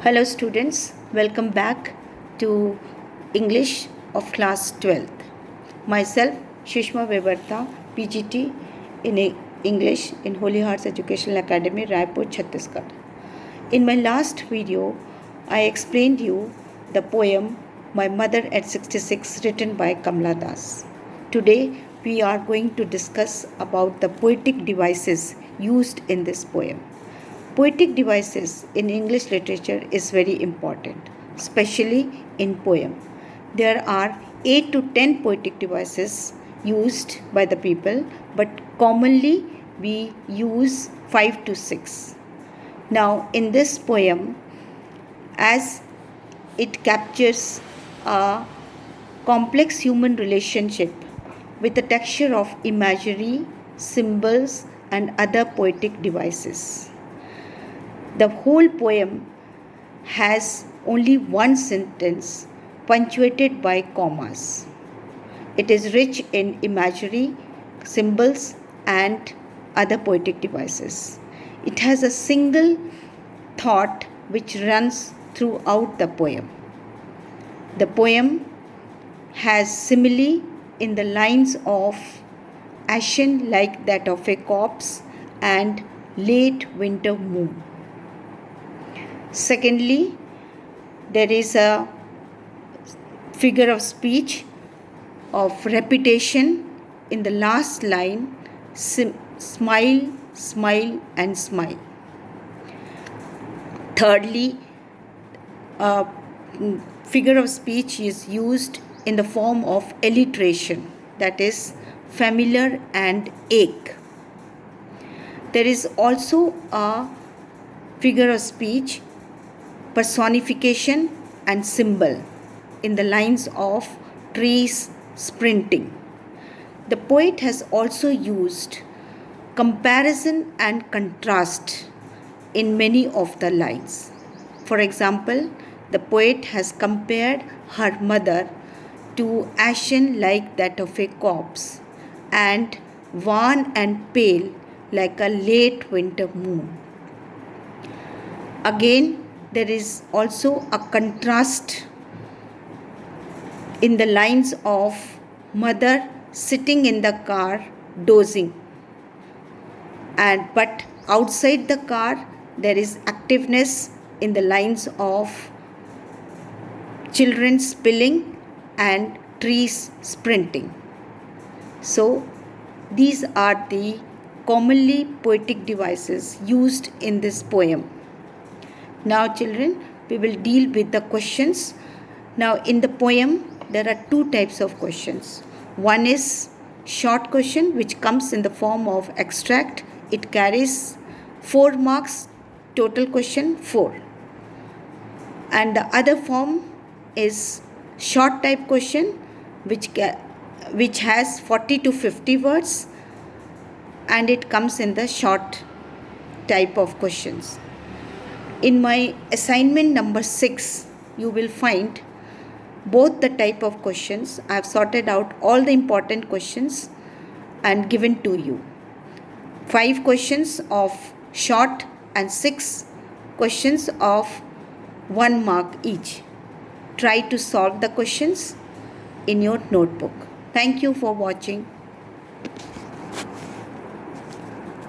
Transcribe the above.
Hello students, welcome back to English of class 12th. Myself Shishma Vevarta, PGT in English in Holy Hearts Educational Academy, Raipur, Chhattisgarh. In my last video, I explained you the poem My Mother at 66 written by Kamla Das. Today we are going to discuss about the poetic devices used in this poem. Poetic devices in English literature is very important, especially in poem. There are 8 to 10 poetic devices used by the people, but commonly we use 5 to 6. Now, in this poem, as it captures a complex human relationship with a texture of imagery, symbols, and other poetic devices. The whole poem has only one sentence punctuated by commas. It is rich in imagery, symbols, and other poetic devices. It has a single thought which runs throughout the poem. The poem has simile in the lines of ashen like that of a corpse and late winter moon. Secondly, there is a figure of speech of repetition in the last line, smile, smile, and smile. Thirdly, a figure of speech is used in the form of alliteration, that is, familiar and ache. There is also a figure of speech, personification and symbol in the lines of trees sprinting. The poet has also used comparison and contrast in many of the lines. For example, the poet has compared her mother to ashen like that of a corpse and wan and pale like a late winter moon. Again, there is also a contrast in the lines of mother sitting in the car dozing, but outside the car there is activeness in the lines of children spilling and trees sprinting. So these are the commonly poetic devices used in this poem. Now children, we will deal with the questions. Now in the poem, there are two types of questions. One is short question which comes in the form of extract. It carries 4 marks, total question 4. And the other form is short type question which has 40 to 50 words and it comes in the short type of questions. In my assignment number 6, you will find both the type of questions. I have sorted out all the important questions and given to you. 5 questions of short and 6 questions of 1 mark each. Try to solve the questions in your notebook. Thank you for watching.